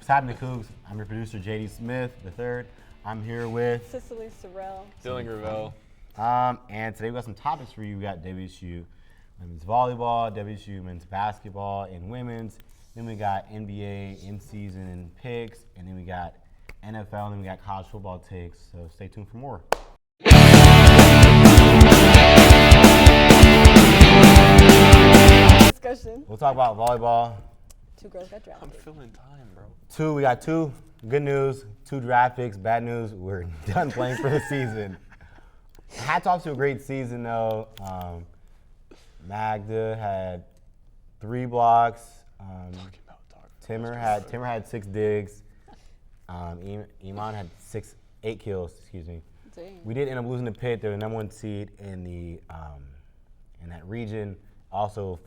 What's happening, Cougs? I'm your producer, JD Smith III. I'm here with Sicaly Sorrell. Feeling Gravelle. And today we got some topics for you. We got WSU women's volleyball, WSU men's basketball, and women's. Then we got NBA in-season picks, and then we got NFL, and then we got college football takes. So stay tuned for more. Discussion. We'll talk about volleyball. 2 girls got drafted. I'm feeling time, bro. We got two. Good news, 2 draft picks. Bad news, we're done playing for the season. Hats off to a great season, though. Magda had 3 blocks. Timmer had 6 digs. Iman had 8 kills. Excuse me. Dang. We did end up losing the pit. They're the number 1 seed in the in that region. Also,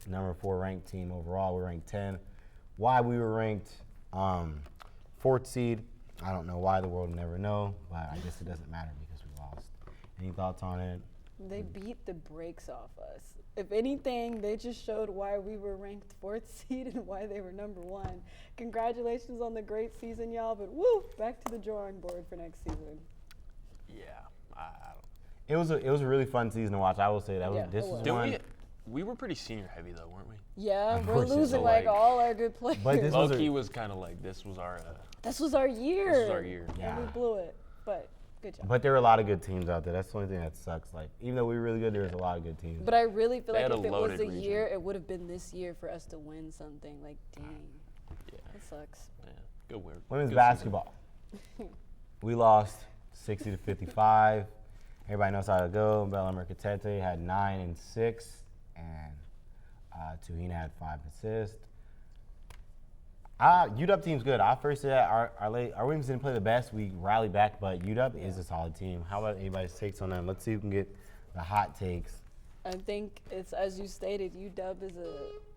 number 4 ranked team overall. We're ranked 10. Why we were ranked 4th seed, I don't know why. The world will never know, but I guess it doesn't matter because we lost. Any thoughts on it? They beat the brakes off us. If anything, they just showed why we were ranked 4th seed and why they were number 1. Congratulations on the great season, y'all, but woo, back to the drawing board for next season. Yeah, I don't. It was a really fun season to watch. I will say that this was one. We were pretty senior heavy though, weren't we? Yeah, we're losing like all our good players. But this Low-key was kind of like this was our year. This was our year. Yeah. And we blew it, but good job. But there were a lot of good teams out there. That's the only thing that sucks. Like, even though we were really good, there was a lot of good teams. But I really feel They like had if a it was a loaded year, region. it would have been this year for us to win something. Like, dang, Yeah, that sucks. yeah. Good word. Women's Good basketball. We lost 60 to 55. Everybody knows how to go. Bella Mercatete had 9 and 6, and Tuhina had 5 assists. UW team's good. I first said our women's didn't play the best. We rallied back, but UW is a solid team. How about anybody's takes on them? Let's see who can get the hot takes. I think it's, as you stated, UW is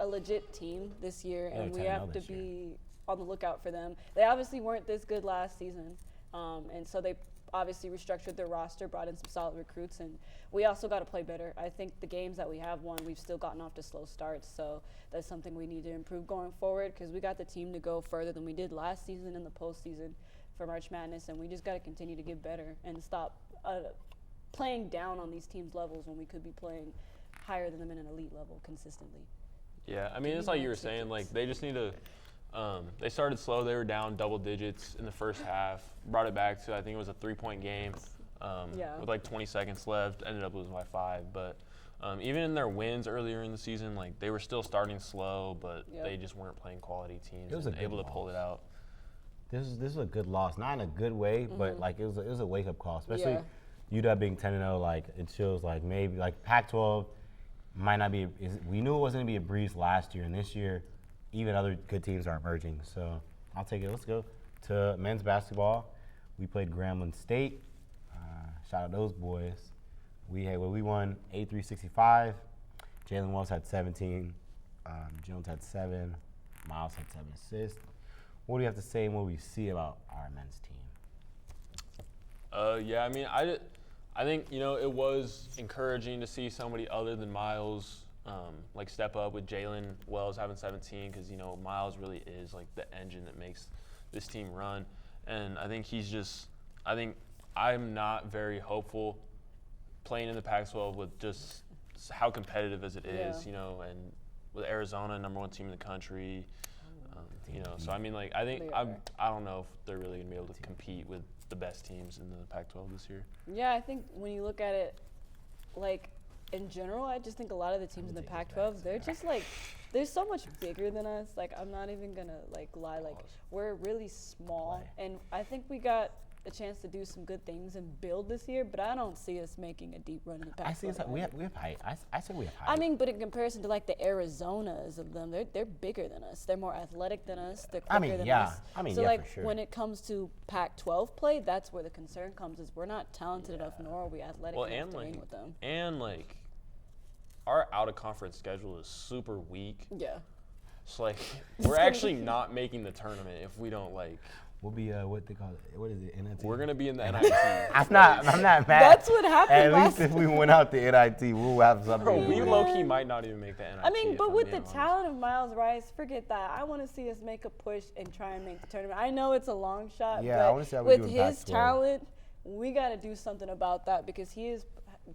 a legit team this year, and we have to be on the lookout for them. They obviously weren't this good last season, and so they obviously restructured their roster, brought in some solid recruits, and we also got to play better. I think the games that we have won, we've still gotten off to slow starts, so that's something we need to improve going forward because we got the team to go further than we did last season in the postseason for March Madness, and we just got to continue to get better and stop playing down on these teams' levels when we could be playing higher than them in an elite level consistently. Yeah, I mean, it's like you were saying, like they just need to they started slow. They were down double digits in the first half. Brought it back to, I think it was a 3-point game with like 20 seconds left. Ended up losing by 5. But even in their wins earlier in the season, like they were still starting slow, but they just weren't playing quality teams and able to pull it out. This is a good loss, not in a good way, but like it was a wake up call, especially UW being 10-0. Like it shows like maybe like Pac-12 might not be. We knew it wasn't gonna be a breeze last year, and this year, even other good teams are emerging. So I'll take it. Let's go to men's basketball. We played Grambling State. Shout out those boys. We won 83-65. Jalen Wells had 17. Jones had 7. Miles had 7 assists. What do you have to say and what we see about our men's team? Yeah, I mean, I think, it was encouraging to see somebody other than Miles like step up with Jalen Wells having 17 because, Miles really is like the engine that makes this team run. And I think I'm not very hopeful playing in the Pac-12 with just how competitive as it is, and with Arizona, number 1 team in the country, So, I mean, like, I don't know if they're really going to be able to compete with the best teams in the Pac-12 this year. Yeah, I think when you look at it, like, in general, I just think a lot of the teams in the Pac-12, they're just, like, they're so much bigger than us. Like, I'm not even going to, like, lie. Like, we're really small, and I think we got a chance to do some good things and build this year, but I don't see us making a deep run in the Pac-12. I see we have height. I said we have height. I mean, but in comparison to like the Arizonas of them, they're bigger than us. They're more athletic than us. They're quicker than us. So like for sure. when it comes to Pac-12 play, that's where the concern comes. Is we're not talented enough, nor are we athletic enough to hang with them. And like our out of conference schedule is super weak. Yeah. So like we're actually not making the tournament if we don't like. We'll be what they call it. What is it? NIT. We're gonna be in the NIT. I'm not mad. That's what happened. At least if we went out the NIT, we'll have something. Bro, to we do. low key might not even make the NIT. I mean, but with the honest. talent of Miles Rice, forget that. I want to see us make a push and try and make the tournament. I know it's a long shot, Yeah, I wanna but see how we do with in his Pac-12. talent, we got to do something about that because he has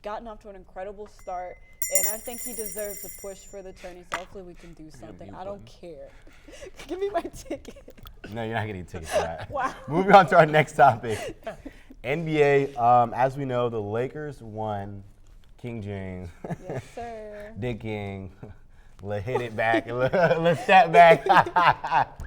gotten off to an incredible start, and I think he deserves a push for the tourney. So hopefully we can do something. I don't care. Give me my ticket. No, you're not getting tickets for that. Wow. Moving on to our next topic. NBA, as we know, the Lakers won. King James. Yes, sir. Dick King. Let's hit it back. Let's step back.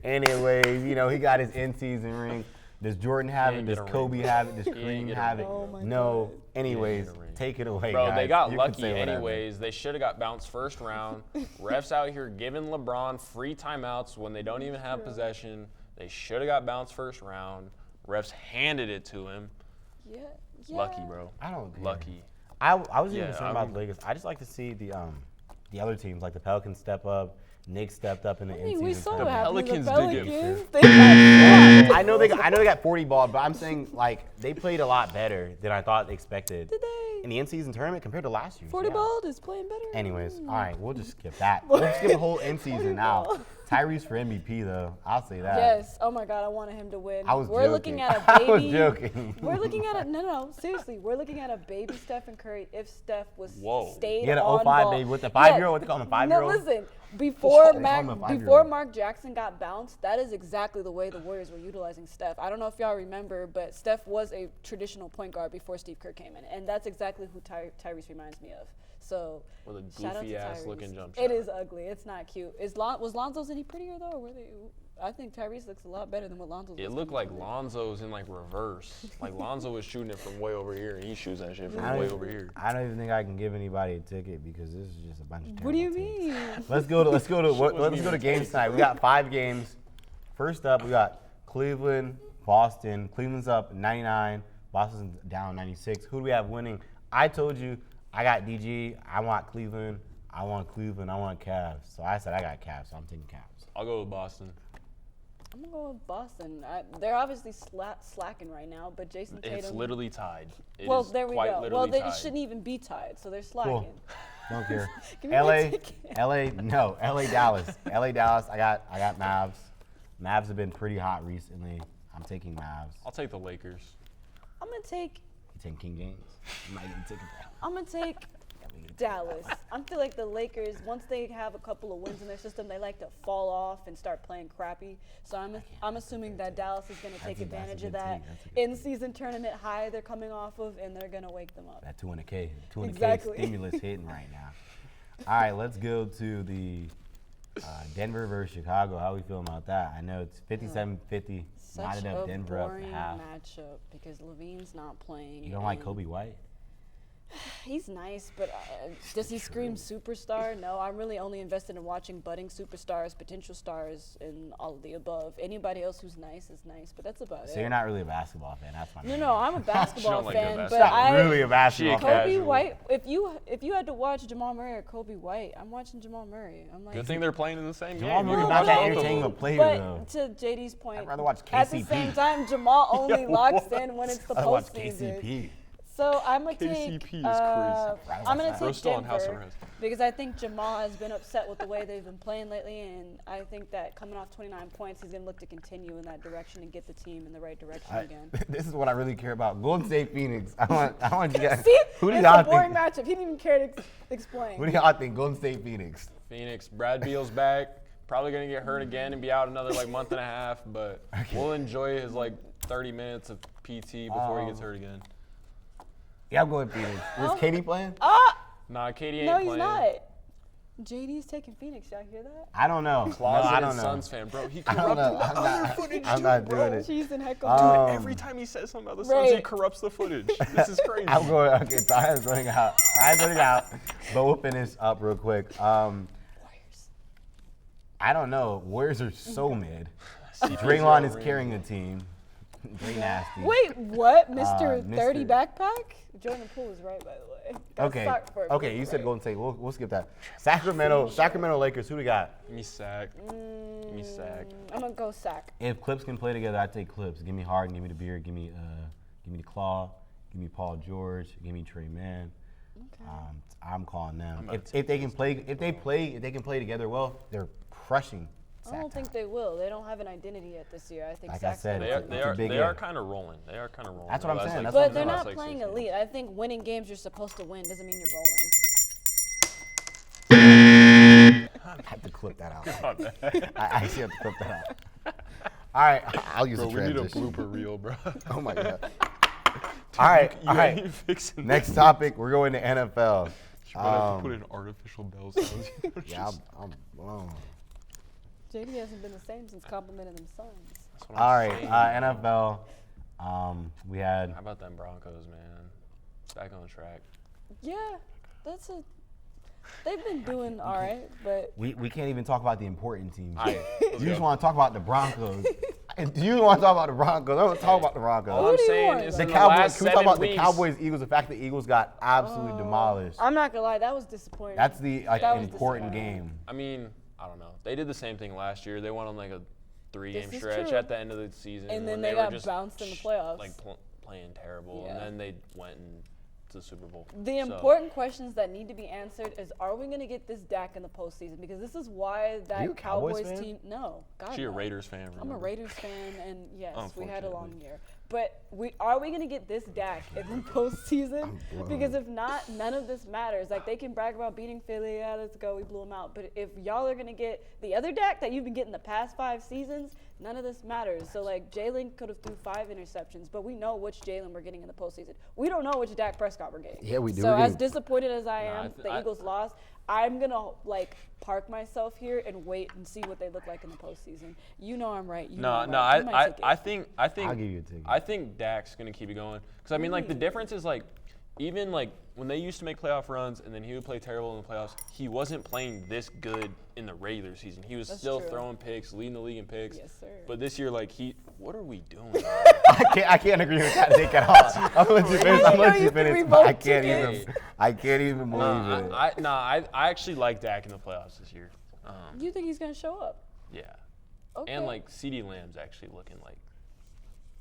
Anyways, you know, he got his in-season ring. Does Jordan have it? Does Kobe have it? Does Kareem have it? Oh my No. God. Anyways, take it away, Bro, guys. they got You can lucky say whatever. anyways. They should have got bounced first round. Refs out here giving LeBron free timeouts when they don't even have possession. They should have got bounced first round. Refs handed it to him. Yeah. Lucky, bro. I don't care. Lucky. I was even Yeah, concerned I about mean- the Lakers. I just like to see the other teams, like the Pelicans, step up. Knicks stepped up in the I mean, in-season we saw what tournament. happened to the Pelicans did get Pelicans. They got swept. I know they got 40 ball, but I'm saying like they played a lot better than I thought they expected Did they? in the in-season tournament compared to last year. 40 ball is playing better. Anyways, all right, we'll just skip that. We'll just skip the whole in-season now. ball. Tyrese for MVP though, I'll say that. Yes. Oh my God, I wanted him to win. I was We're joking. looking at a baby. I was joking. We're looking at a no, seriously. We're looking at a baby Stephen Curry. If Steph was Whoa. stayed You had an on 05 ball. baby with the 5-year-old. What they call him, a 5-year-old? No, listen. Before They call him a 5-year-old. before Mark Jackson got bounced, that is exactly the way the Warriors were utilizing Steph. I don't know if y'all remember, but Steph was a traditional point guard before Steve Kerr came in, and that's exactly who Tyrese reminds me of. So With a shout out to goofy ass Tyrese. looking jump shot. It is ugly. It's not cute. Was Lonzo's any prettier though? Or were they? I think Tyrese looks a lot better than what Lonzo. It looked like Lonzo's in like reverse. Like Lonzo was shooting it from way over here, and he shoots that shit from I don't way even- over here. I don't even think I can give anybody a ticket because this is just a bunch of terrible What do you teams. mean? Let's go to games tonight. We got 5 games. First up, we got Cleveland, Boston. Cleveland's up 99. Boston's down 96. Who do we have winning? I told you I got DG. I want Cleveland. I want Cavs. So I said I got Cavs, so I'm taking Cavs. I'll go with Boston. I'm gonna go with Boston. They're obviously slacking right now, but Jason Tatum. It's literally tied. It well, is there we quite go. literally Well, they tied. shouldn't even be tied, so they're slacking. Cool. Don't care. Give me my LA, ticket. LA, Dallas. LA, Dallas. I got Mavs. Mavs have been pretty hot recently. I'm taking Mavs. I'll take the Lakers. I'm gonna take. You taking King James? You might even take that. I'm gonna take Dallas. I feel like the Lakers, once they have a couple of wins in their system, they like to fall off and start playing crappy. So I'm assuming that Dallas is gonna take advantage of that in-season tournament high they're coming off of, and they're gonna wake them up. That 200K Exactly. stimulus hitting right now. All right, let's go to the Denver versus Chicago. How we feeling about that? I know it's 57-50. Such Knotted a up Denver up boring half. matchup because Levine's not playing. You don't like and Kobe White? He's nice, but does he scream superstar? No, I'm really only invested in watching budding superstars, potential stars, and all of the above. Anybody else who's nice is nice, but that's about it. So you're not really a basketball fan. That's fine. No, I'm a basketball like good fan, but basketball. Not really a basketball She fan. Kobe Casual. White. If you had to watch Jamal Murray or Kobe White, I'm watching Jamal Murray. I'm like, Good thing they're playing in the same Jamal game. Murray's You not can that watch both of entertaining them. a player, but though. to JD's point, I'd rather watch at the KCP. same time, Jamal only Yo, locks what? in when it's the I watch postseason. KCP. So I'm gonna take. KCP is crazy. I'm gonna Bro's take still on house Denver arrest. because I think Jamal has been upset with the way they've been playing lately, and I think that coming off 29 points, he's gonna look to continue in that direction and get the team in the right direction again. This is what I really care about. Golden State Phoenix. I want you guys. See, Who do it's y'all a boring think? matchup. He didn't even care to explain. Who do y'all think? Golden State Phoenix. Phoenix, Brad Beal's back. Probably gonna get hurt again and be out another like month and a half, but we'll enjoy his like 30 minutes of PT before he gets hurt again. Yeah, I'm going Phoenix. Is KD playing? Nah, Katie ain't No, playing. he's not. JD's taking Phoenix. Y'all hear that? I don't know. Closeted No, I don't know. Suns fan, bro. He I don't corrupted know. the I'm other not- footage I'm too, not bro. doing it. Cheese and heck Um, Every time he says something about the Suns, he Right. corrupts the footage. This is crazy. I'm going. Okay, so I was running out. But we'll finish up real quick. Warriors. I don't know. Warriors are so mid. Sicaly Draymond is Sorrell. carrying the team. Dre nasty. Wait, what? Mr. Mr. 30 backpack? Jordan Poole was right, by the way. Okay, you said Golden State. We'll skip that. Sacramento Lakers. Who we got? Give me Sac. Give me Sac. I'm gonna go Sac. If Clips can play together, I take Clips. Give me Harden. Give me the Beard. Give me the Claw. Give me Paul George. Give me Trey Mann. Okay. I'm calling them. If they can play together well, they're crushing. I don't think they will. They don't have an identity yet this year. I think Like I said, they are kind of rolling. That's what I'm saying. But they're not playing elite. I think winning games you're supposed to win doesn't mean you're rolling. I have to clip that out. I actually have to clip that out. All right, I'll use a transition. We need a blooper reel, bro. Oh my god. All right. Next topic, we're going to NFL. You have to put in artificial bell sounds. Yeah, I'm blown. JD hasn't been the same since complimenting them sons. All right, NFL. We had. How about them Broncos, man? Back on track. Yeah, they've been doing all right, but We can't even talk about the important teams. You just want to talk about the Broncos. You want to talk about the Broncos? I don't talk about the Broncos. All I'm saying is the in Cowboys. the last Can we talk about 7 weeks, the Cowboys, Eagles? The fact that the Eagles got absolutely demolished. I'm not gonna lie, that was disappointing. That's the That was important disappointing. game. I mean, I don't know. They did the same thing last year. They went on like a 3-game This is stretch true. at the end of the season. And then when they were got just bounced in the playoffs. Like playing terrible. Yeah. And then they went to the Super Bowl. The important questions that need to be answered is: are we going to get this Dak in the postseason? Because this is why that you a Cowboys Cowboys fan? team. No, God. She a no. Raiders fan. I'm a remember? Raiders fan, and yes, we had a long Unfortunately. year. But are we going to get this Dak in the postseason? Because if not, none of this matters. Like, they can brag about beating Philly. Yeah, let's go. We blew them out. But if y'all are going to get the other Dak that you've been getting the past 5 seasons, none of this matters. So, like, Jalen could have threw 5 interceptions, but we know which Jalen we're getting in the postseason. We don't know which Dak Prescott we're getting. Yeah, we do. So, We're as getting- disappointed as I am, the Eagles lost, I'm going to, like, park myself here and wait and see what they look like in the postseason. You know I'm right. You know I'm right. Give me my ticket. I think I'll give you a ticket. I think Dak's gonna keep it going because I mean like the difference is like even like when they used to make playoff runs and then he would play terrible in the playoffs, he wasn't playing this good in the regular season. He was still true. throwing picks, leading the league in picks. Yes, sir. But this year, like what are we doing? I can't agree with that take at all. I'm gonna let you finish. I'm gonna let you finish. But I can't even believe it. I actually like Dak in the playoffs this year. You think he's going to show up? Yeah. Okay. And like CeeDee Lamb's actually looking like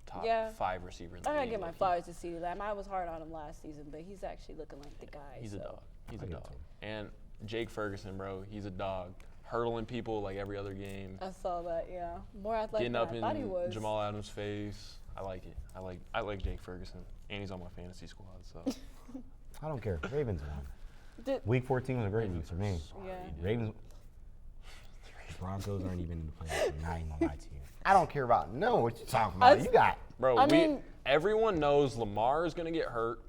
top 5 receiver in the I league. gotta give my Like, flowers to CeeDee Lamb. I was hard on him last season, but he's actually looking like the guy. He's a dog. He's a give it dog. to him. And Jake Ferguson, bro, he's a dog. Hurdling people like every other game. I saw that. Yeah, more athletic Getting than up I thought he in was. Jamal Adams' face. I like it. I like Jake Ferguson, and he's on my fantasy squad. So I don't care. Ravens won. Did- Week 14 was a great week for me. Yeah. Ravens. Broncos aren't even in the playoffs. I'm not even gonna lie to you. I don't care about what you're talking about. You got. bro, I mean- everyone knows Lamar is gonna get hurt.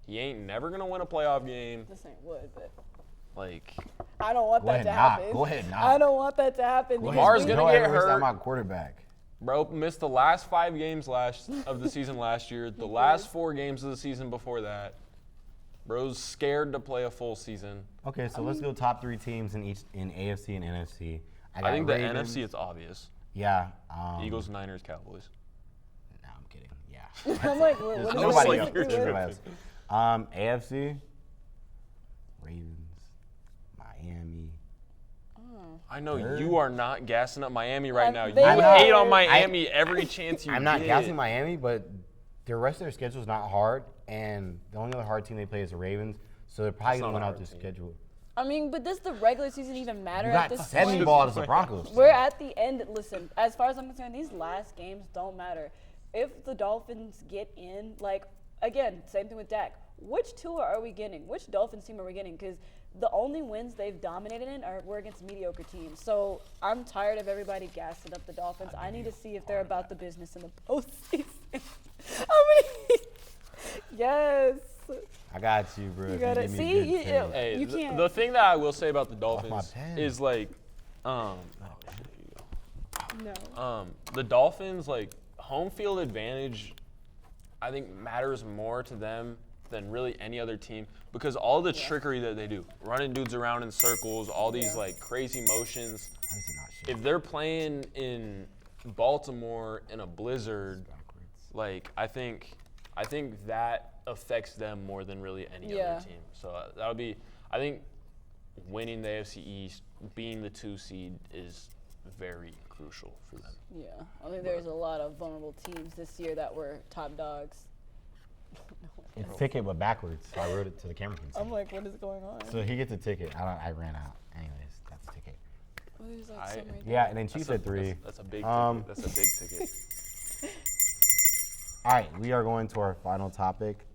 He ain't never gonna win a playoff game. This ain't wood, but Like I don't want Go that ahead, to knock. happen. Go ahead, knock. I don't want that to happen. because Lamar's we- gonna Go ahead get and waste hurt. out my quarterback. Bro, missed the last 5 games of the season last year. The last 4 games of the season before that. Bro's scared to play a full season. Okay, so let's go top 3 teams in AFC and NFC. I think the Ravens. NFC it's obvious. Yeah. Eagles, Niners, Cowboys. No, I'm kidding. Yeah. I'm like, what is Nobody this else. with? Everybody else. AFC. Ravens. Miami. I know Third. you are not gassing up Miami right now. You they are. hate on Miami every chance you I'm not get. gassing Miami, but the rest of their schedule is not hard, and the only other hard team they play is the Ravens, so they're probably That's going to not win a out hard their team. schedule. I mean, but does the regular season even matter You at got this 70 point? balls as the Broncos. We're at the end. Listen, as far as I'm concerned, these last games don't matter. If the Dolphins get in, like, again, same thing with Dak. Which Tua are we getting? Which Dolphins team are we getting? Because the only wins they've dominated in were against mediocre teams. So I'm tired of everybody gassing up the Dolphins. I need to see if they're about the business in the postseason. I mean, yes. I got you, bro. You If gotta give me a see. good You, pick. Hey, you can't. the thing that I will say about the Dolphins pen. is like, no. the Dolphins like home field advantage, I think matters more to them than really any other team because all the trickery that they do, running dudes around in circles, all these like crazy motions. How does it not shake? If they're playing in Baltimore in a blizzard, Like I think that affects them more than really any other team. So that would be. I think winning the AFC East, being the 2 seed, is very crucial for them. Yeah, I think there's a lot of vulnerable teams this year that were top dogs. It's ticket, but backwards. So I wrote it to the camera. I'm like, what is going on? So he gets a ticket. I ran out. Anyways, that's a ticket. Well, there's like some right yeah, and then she said 3. That's a big ticket. That's a big ticket. All right, we are going to our final topic,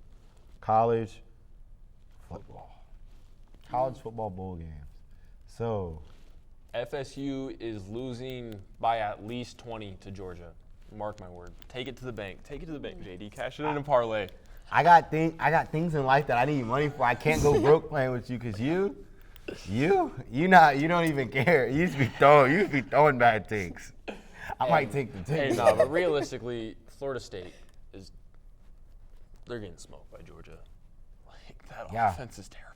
college football. College football bowl games. So FSU is losing by at least 20 to Georgia. Mark my word. Take it to the bank. Take it to the bank, JD. Cash it in a parlay. I got things in life that I need money for. I can't go broke playing with you because you don't even care. You used to be throwing bad takes. I might take the Hey, ticket. no, but realistically, Florida State they're getting smoked by Georgia. Like that offense is terrible.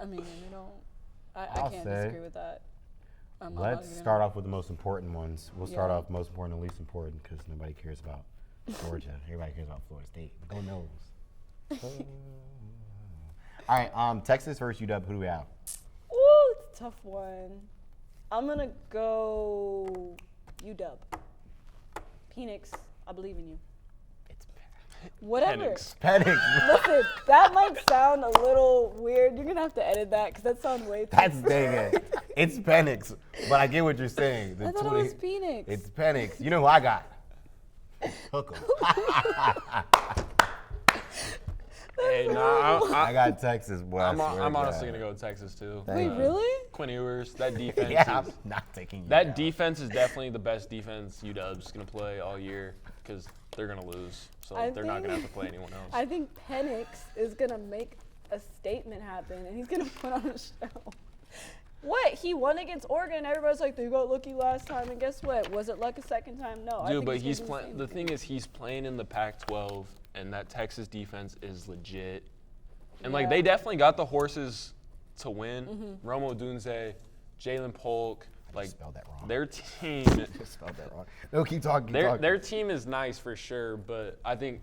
I mean, I can't disagree with that. Let's start off with the most important ones. We'll start off most important and least important because nobody cares about Georgia. Everybody cares about Florida State. Go Noles. All right, Texas versus UW. Who do we have? Ooh, it's a tough one. I'm gonna go UW. Penix, I believe in you. It's Whatever. Penix. Listen, that might sound a little weird. You're gonna have to edit that because that sounds way too. That's dang it. It's Penix, but I get what you're saying. I thought it was Penix. It's Penix. You know who I got? Hook 'em. Hey, no, I got Texas, boy. I'm honestly gonna go with Texas too. Wait, really? Quinn Ewers, that defense. Yeah, I'm not taking you. That defense is definitely the best defense UW's gonna play all year because they're gonna lose, so they're not gonna have to play anyone else. I think Penix is gonna make a statement happen, and he's gonna put on a show. What? He won against Oregon. Everybody's like, they got lucky last time, and guess what? Was it luck a second time? No. Dude, but he's playing. The thing is, he's playing in the Pac-12, and that Texas defense is legit. And like, they definitely got the horses to win. Romo Dunze, Jalen Polk, like spelled that wrong. Their team. Just spelled that wrong. No, keep talking. Their team is nice for sure, but I think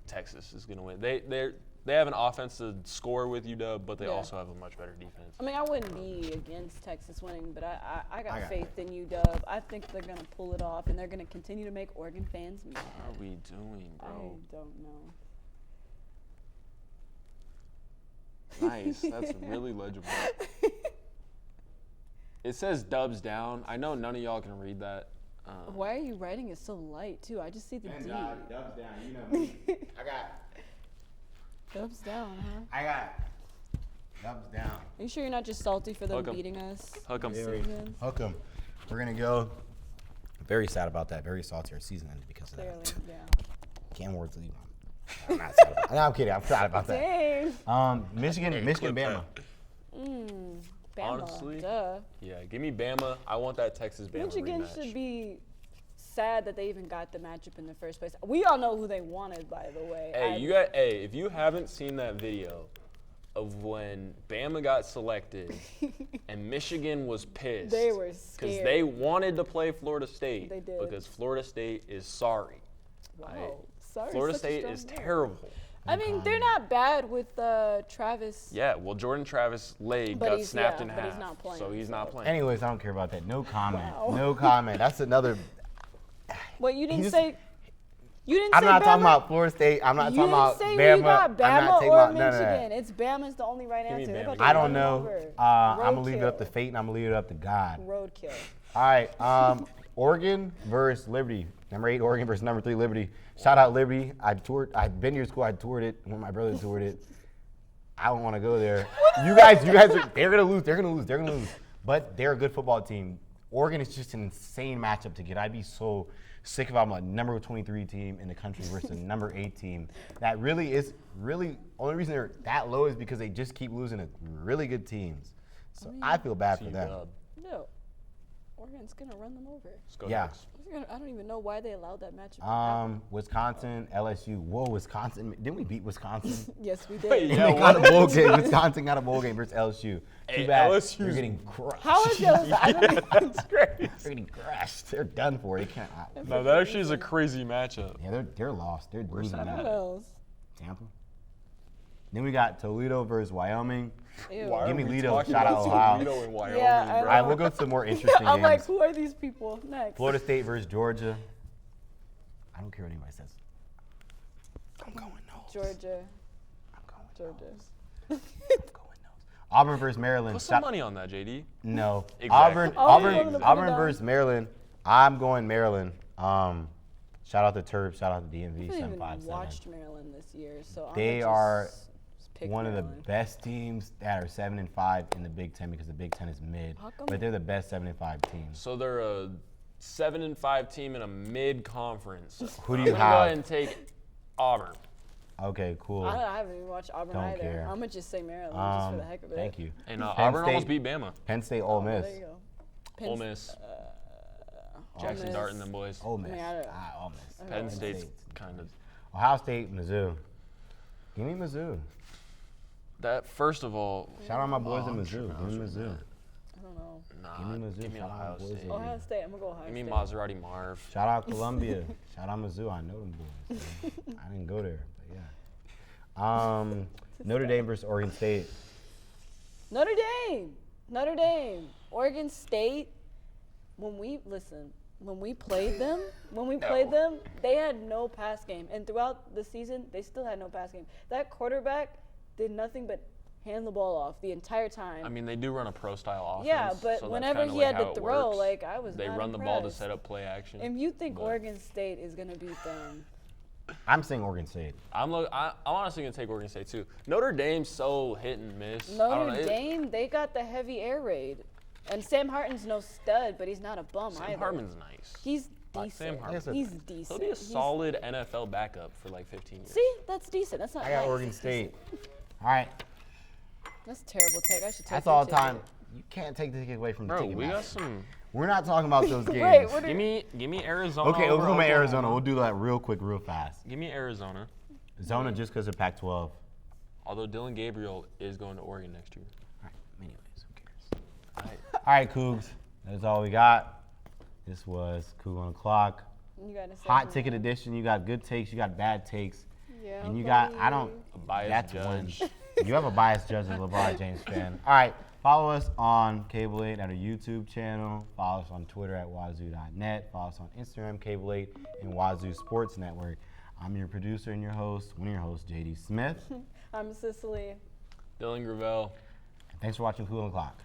Texas is gonna win. They have an offense to score with UW, but they also have a much better defense. I mean, I wouldn't be against Texas winning, but I got faith in UW. I think they're going to pull it off, and they're going to continue to make Oregon fans mad. What are we doing, bro? I don't know. Nice. That's really legible. It says Dubs down. I know none of y'all can read that. Why are you writing it so light, too? I just see the D. Dubs down. You know me. I got Dubs down, huh? Dubs down. Are you sure you're not just salty for them beating us? Hook 'em. Hook 'em. We're going to go. Very sad about that. Very salty. Our season ended because of that. Yeah. Can't word to leave. I'm not sad about that. No, I'm kidding. I'm sad about that. Dang. Michigan, Bama. Bama. Honestly, duh. Yeah, give me Bama. I want that Texas-Bama Michigan rematch. should be sad that they even got the matchup in the first place. We all know who they wanted, by the way. Hey, if you haven't seen that video of when Bama got selected and Michigan was pissed. They were scared. Because they wanted to play Florida State. They did. Because Florida State is sorry. Wow. Right? Sorry. Florida State is terrible. I mean, they're not bad with Travis. Yeah, well, Jordan Travis' leg got snapped in half. But he's not playing. So he's not playing. Anyways, I don't care about that. No comment. Wow. No comment. That's another. What, you didn't say? I'm not talking about Florida State. I'm not talking about Bama. Bama. You got Bama I'm not talking or about none of Michigan. that. It's Bama's the only right answer. They're about to I don't run know. over. I'm going to leave it Roadkill. up to fate, and I'm going to leave it up to God. Roadkill. All right. Oregon versus Liberty. Number 8, Oregon versus number 3, Liberty. Shout out Liberty. I've been to your school. I toured it when my brother toured it. I don't want to go there. You guys they're going to lose. They're going to lose. But they're a good football team. Oregon is just an insane matchup to get. I'd be so sick if I'm a number 23 team in the country versus a number 8 team. That really only reason they're that low is because they just keep losing to really good teams. So I feel bad for them. No. Oregon's going to run them over. Let's go Yeah. next. I don't even know why they allowed that matchup. Wisconsin, LSU. Whoa, Wisconsin. Didn't we beat Wisconsin? Yes, we did. Yeah, They got a bowl game. Wisconsin got a bowl game versus LSU. Hey, Too bad. LSU's They're getting crushed. How is LSU? I don't even That's great. They're getting crushed. They're done for. They can't. No, that actually is a crazy matchup. Yeah, they're lost. They're losing What that. else? Tampa. Then we got Toledo versus Wyoming. Ew. Why Give are me we Lido. talking Shout out about Ohio. Toledo and Wyoming, Yeah, bro? I All right, we'll go to some more interesting I'm like, games. who are these people? Next. Florida State versus Georgia. I don't care what anybody says. I'm going Noles. Georgia. I'm going Georgia. I'm going Noles. Auburn versus Maryland. Put some money on that, JD. No. Exactly. Auburn versus Maryland. I'm going Maryland. Shout out to Terps. Shout out to I DMV haven't even 757. watched Maryland this year, so They I'm are pick one of the Maryland. best teams that are 7-5 in the Big Ten because the Big Ten is mid. How come? But they're the best 7-5 team. So they're a 7-5 team in a mid-conference. Who do I'm you gonna go have? ahead and take Auburn. Okay, cool. I haven't even watched Auburn Don't either. care. I'm gonna just say Maryland just for the heck of it. Thank you. And Penn Auburn almost State- beat Bama. Penn State, Ole Miss. There you go. Ole Miss. Jackson Miss. Dart and them boys. Ole Miss. I mean, I don't- Ole Miss. Penn State's kind of Ohio State, Mizzou. Give me Mizzou. that. First of all, Shout out my boys in I'm Mizzou. tripping. Give me Mizzou. I don't know. Give me Mizzou. Give me Shout out Ohio my boys State. in Ohio Mizzou. State. I'm gonna go Ohio Give me State. Maserati Marv. Shout out Columbia. Shout out Mizzou. I know them boys. man. I didn't go there, but yeah. Notre Dame versus Oregon State. Notre Dame. Oregon State. When we played them, they had no pass game, and throughout the season, they still had no pass game. That quarterback did nothing but hand the ball off the entire time. I mean, they do run a pro-style offense. Yeah, but so that's whenever kinda he like had how to it throw, works. like, I was They not run the ball to impressed. set up play action. If you think but Oregon State is gonna beat them, I'm saying Oregon State. I'm honestly gonna take Oregon State too. Notre Dame's so hit and miss. I don't know, Notre Dame, they got the heavy air raid, and Sam Hartman's no stud, but he's not a bum either. Sam Hartman's nice. He's Like Sam decent. Hartman. He's decent. He'll be a solid NFL backup for like 15 years. See, that's decent. That's not. I got nice. Oregon State. All right. That's terrible take. I should take. That's your all ticket. time. You can't take the ticket away from the Bro, ticket we got master. some. We're not talking about those games. Wait, what are Give me Arizona. Okay, over Oklahoma, Arizona. Oklahoma. We'll do that real quick, real fast. Give me Arizona. Zona just because of Pac-12. Although Dylan Gabriel is going to Oregon next year. All right. Anyways, who cares? All right. All right, Cougs. That's all we got. This was Coug on the Clock. You got a Hot second ticket one? edition. You got good takes. You got bad takes. Yeah. And you got, I don't, A biased that's judge. one. You have a biased judge as a LeBron James fan. All right. Follow us on Cable 8 at our YouTube channel. Follow us on Twitter at wazzu.net. Follow us on Instagram, Cable 8, and Wazzu Sports Network. I'm your producer and your host, one of your hosts, JD Smith. I'm Sicily. Dylan Gravelle. Thanks for watching Coug on the Clock.